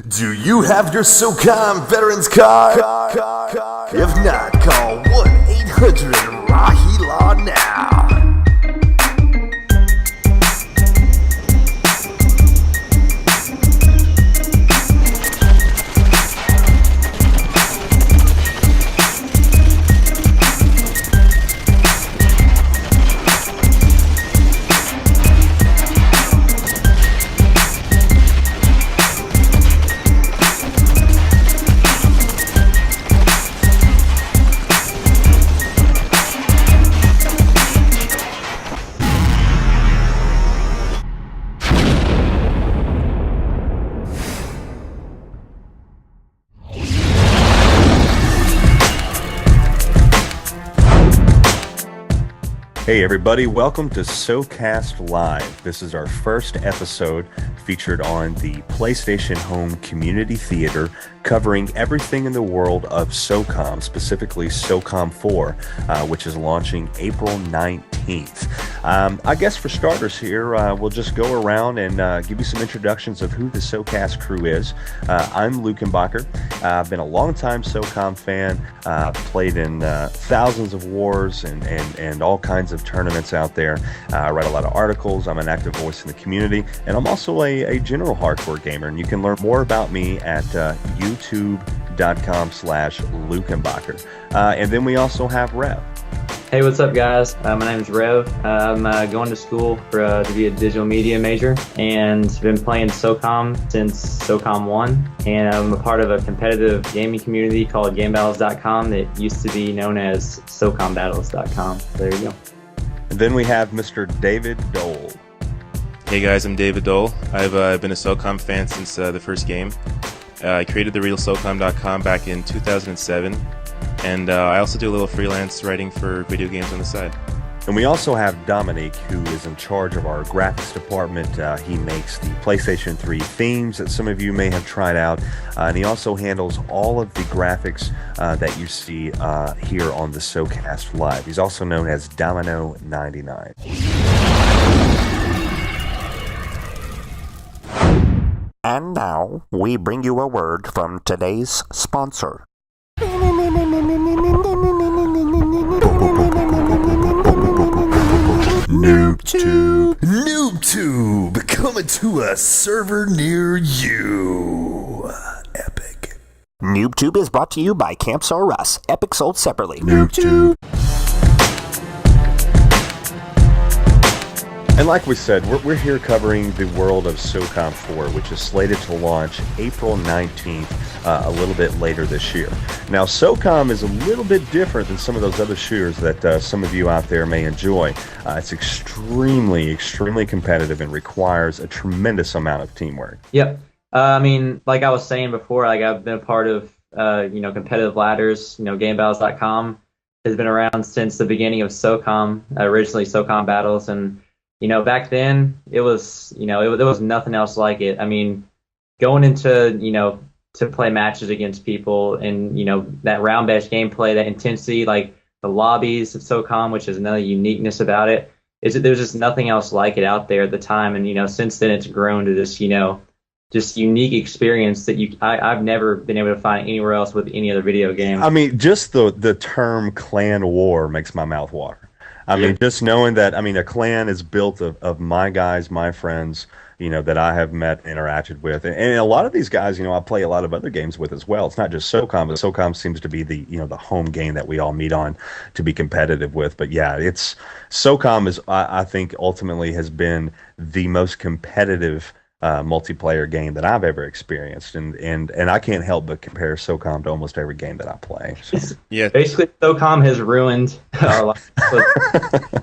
Do you have your SOCOM Veterans Card? If not, call 1-800-RAHI-LAW now. Hey everybody, welcome to SOCAST Live. This is our first episode featured on the PlayStation Home Community Theater, covering everything in the world of Socom, specifically Socom 4, which is launching April 19th. I guess for starters here, we'll just go around and give you some introductions of who the SOCAST crew is. I'm Lukenbacher. I've been a long-time Socom fan, played in thousands of wars and all kinds of tournaments out there. I write a lot of articles. I'm an active voice in the community, and I'm also a general hardcore gamer. And you can learn more about me at youtube.com/Lukenbacher. And then we also have Rev. Hey, what's up, guys? My name is Rev. I'm going to school to be a digital media major, and been playing SOCOM since SOCOM 1. And I'm a part of a competitive gaming community called GameBattles.com that used to be known as SOCOMBattles.com. There you go. And then we have Mr. David Dole. Hey guys, I'm David Dole. I've been a SOCOM fan since the first game. I created therealsocom.com back in 2007, and I also do a little freelance writing for video games on the side. And we also have Dominique, who is in charge of our graphics department. He makes the PlayStation 3 themes that some of you may have tried out, and he also handles all of the graphics that you see here on the SOCAST Live. He's also known as Domino99. And now, we bring you a word from today's sponsor. NoobTube, coming to a server near you. Epic. NoobTube is brought to you by Camps R Us. Epic sold separately. NoobTube. And like we said, we're here covering the world of Socom 4, which is slated to launch April 19th, a little bit later this year. Now, Socom is a little bit different than some of those other shooters that some of you out there may enjoy. It's extremely competitive and requires a tremendous amount of teamwork. Yep. I mean, like I was saying before, like I've been a part of, competitive ladders. GameBattles.com has been around since the beginning of Socom, originally Socom Battles, and back then it was, there was nothing else like it. I mean, going into, to play matches against people and, that round-based gameplay, that intensity, like the lobbies of SOCOM, which is another uniqueness about it, is that there's just nothing else like it out there at the time. And, since then it's grown to this, just unique experience that I've never been able to find anywhere else with any other video game. I mean, just the term clan war makes my mouth water. I mean, just knowing that, a clan is built of my guys, my friends, that I have met, interacted with. And a lot of these guys, I play a lot of other games with as well. It's not just Socom, but Socom seems to be the home game that we all meet on to be competitive with. But yeah, Socom is, I think, ultimately has been the most competitive multiplayer game that I've ever experienced, and I can't help but compare Socom to almost every game that I play. So. Yeah, basically Socom has ruined our life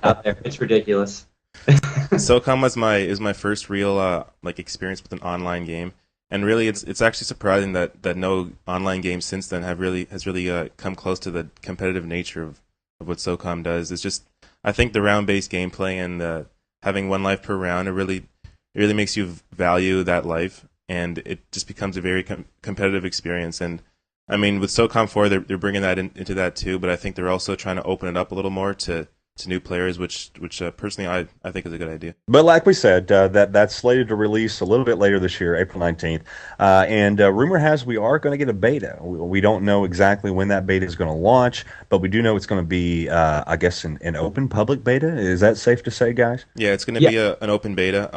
out there. It's ridiculous. Socom is my first real experience with an online game, and really it's actually surprising that no online games since then has really come close to the competitive nature of what Socom does. It's just, I think the round-based gameplay and having one life per round, it really makes you value that life, and it just becomes a very competitive experience. And I mean, with SOCOM 4, they're bringing that into that too, but I think they're also trying to open it up a little more to new players, which personally I think is a good idea. But like we said, that's slated to release a little bit later this year, April 19th. And rumor has we are going to get a beta. We don't know exactly when that beta is going to launch, but we do know it's going to be, I guess, an open public beta. Is that safe to say, guys? Yeah, it's going to be an open beta.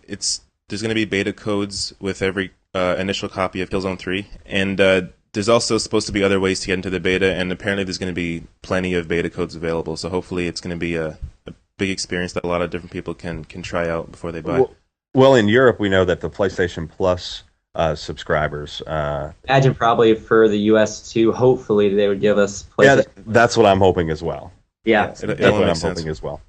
There's going to be beta codes with every initial copy of Killzone 3, and there's also supposed to be other ways to get into the beta, and apparently there's going to be plenty of beta codes available. So hopefully it's going to be a big experience that a lot of different people can try out before they buy. Well, in Europe, we know that the PlayStation Plus subscribers. Imagine probably for the US too. Hopefully they would give us. Yeah, that's what I'm hoping as well. Yeah, that's what I'm hoping as well.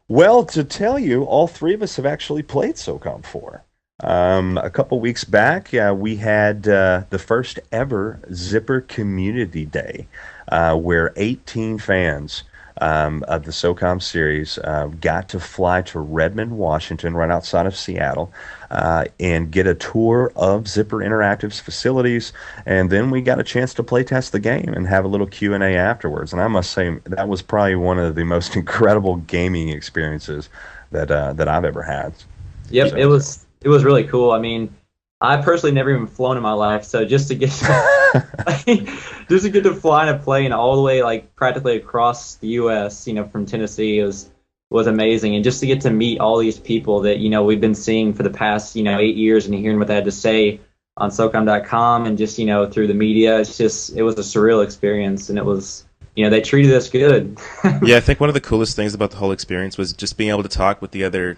Well, to tell you, all three of us have actually played SOCOM 4. A couple weeks back, we had the first ever Zipper Community Day, where 18 fans of the SOCOM series got to fly to Redmond, Washington, right outside of Seattle, and get a tour of Zipper Interactive's facilities. And then we got a chance to play test the game and have a little Q&A afterwards. And I must say, that was probably one of the most incredible gaming experiences that I've ever had. Yep, so, it was really cool. I mean, I personally never even flown in my life, so just to get to fly in a plane all the way like practically across the U.S., from Tennessee was amazing, and just to get to meet all these people that we've been seeing for the past 8 years and hearing what they had to say on Socom.com and just through the media, it was a surreal experience, and it was they treated us good. Yeah, I think one of the coolest things about the whole experience was just being able to talk with the other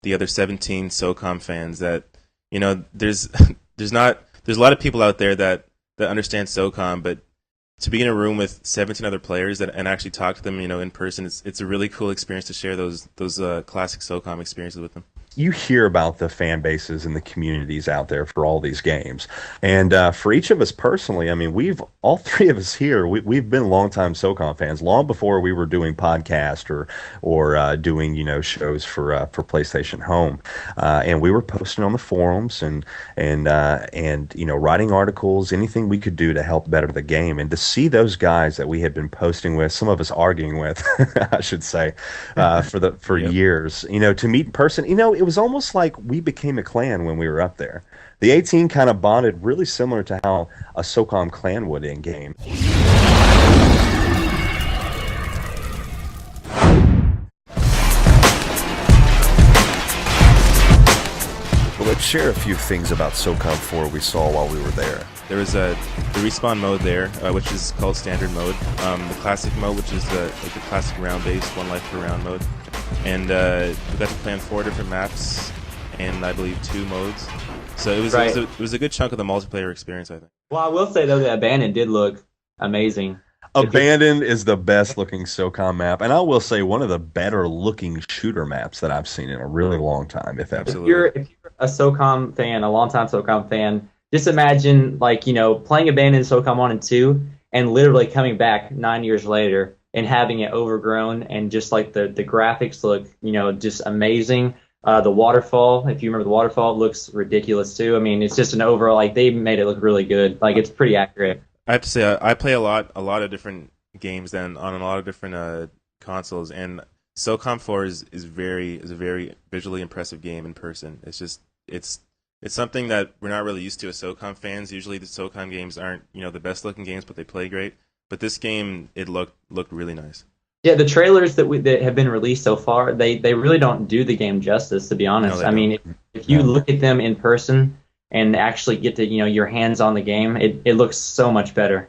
17 SOCOM fans that. There's a lot of people out there that understand SOCOM, but to be in a room with 17 other players and actually talk to them, in person, it's a really cool experience to share those classic SOCOM experiences with them. You hear about the fan bases and the communities out there for all these games, and for each of us personally, I mean, all three of us here, we've been longtime SOCOM fans long before we were doing podcasts or doing shows for PlayStation Home, and we were posting on the forums and writing articles, anything we could do to help better the game, and to see those guys that we had been posting with, some of us arguing with, I should say, for Yep. years, to meet in person, it was almost like we became a clan when we were up there. The 18 kind of bonded really similar to how a SOCOM clan would in game. Well, let's share a few things about SOCOM 4 we saw while we were there. There was the respawn mode there, which is called standard mode. The classic mode, which is the classic round-based one life per round mode. And we got to play on 4 different maps and I believe 2 modes. So it was a good chunk of the multiplayer experience, I think. Well, I will say though that Abandoned did look amazing. Abandoned is the best looking SOCOM map, and I will say one of the better looking shooter maps that I've seen in a really long time, if ever. If you're a SOCOM fan, a longtime SOCOM fan, just imagine playing Abandoned SOCOM 1 and 2 and literally coming back 9 years later and having it overgrown, and just like the graphics look, just amazing. The waterfall, if you remember the waterfall, looks ridiculous too. I mean, it's just an overall, they made it look really good. It's pretty accurate. I have to say, I play a lot of different games and on a lot of different consoles, and SOCOM 4 is a very visually impressive game in person. It's something that we're not really used to as SOCOM fans. Usually the SOCOM games aren't the best looking games, but they play great. But this game, it looked really nice. Yeah, the trailers that have been released so far, they really don't do the game justice, to be honest. No, I mean, if you look at them in person and actually get to your hands on the game, it looks so much better.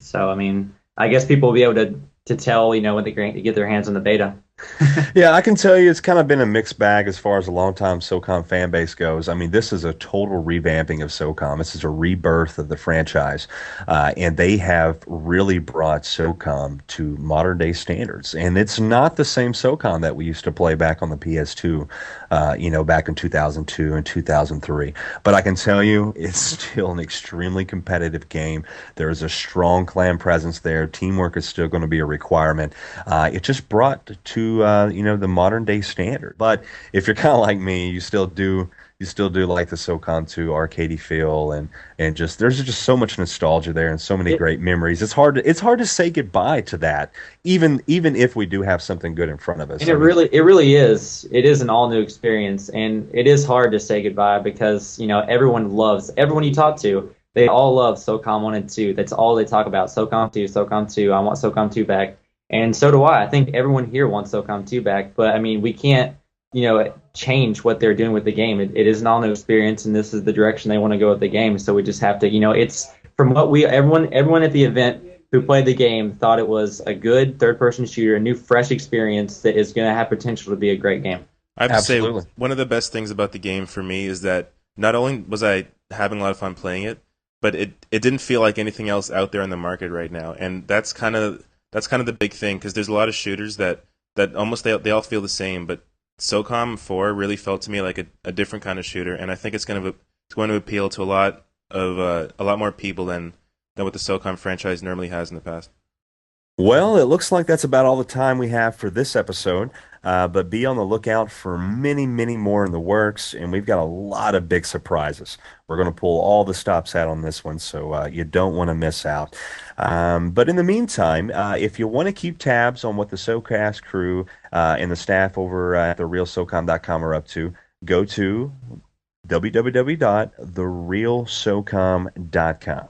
So I mean, I guess people will be able to tell when they get their hands on the beta. Yeah, I can tell you it's kind of been a mixed bag as far as a longtime SOCOM fan base goes. I mean, this is a total revamping of SOCOM. This is a rebirth of the franchise, and they have really brought SOCOM to modern day standards. And it's not the same SOCOM that we used to play back on the PS2, back in 2002 and 2003. But I can tell you it's still an extremely competitive game. There is a strong clan presence there. Teamwork is still going to be a requirement. It just brought to to the modern day standard. But if you're kind of like me, you still do like the SOCOM 2 arcadey feel, and just there's just so much nostalgia there and so many great memories. It's hard to say goodbye to that, even if we do have something good in front of us. And it really is. It is an all new experience, and it is hard to say goodbye because everyone you talk to, they all love SOCOM 1 and 2. That's all they talk about. SOCOM 2, SOCOM 2. I want SOCOM 2 back, and so do I. I think everyone here wants SOCOM 2 back, but I mean we can't change what they're doing with the game. It is an all new experience, and this is the direction they want to go with the game. So we just have to, it's from what everyone at the event who played the game thought it was a good third person shooter, a new fresh experience that is going to have potential to be a great game. I have to say, one of the best things about the game for me is that not only was I having a lot of fun playing it, but it didn't feel like anything else out there in the market right now, and that's kind of the big thing, because there's a lot of shooters that almost they all feel the same, but SOCOM 4 really felt to me like a different kind of shooter, and I think it's going to appeal to a lot more people than what the SOCOM franchise normally has in the past. Well, it looks like that's about all the time we have for this episode, but be on the lookout for many, many more in the works, and we've got a lot of big surprises. We're going to pull all the stops out on this one, so you don't want to miss out. But in the meantime, if you want to keep tabs on what the SOCAST crew and the staff over at therealsocom.com are up to, go to www.therealsocom.com.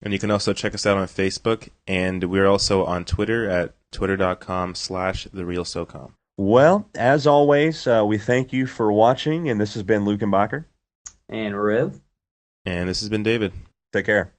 And you can also check us out on Facebook, and we're also on Twitter at twitter.com/therealsocom. Well, as always, we thank you for watching, and this has been Lukenbacher. And Riv. And this has been David. Take care.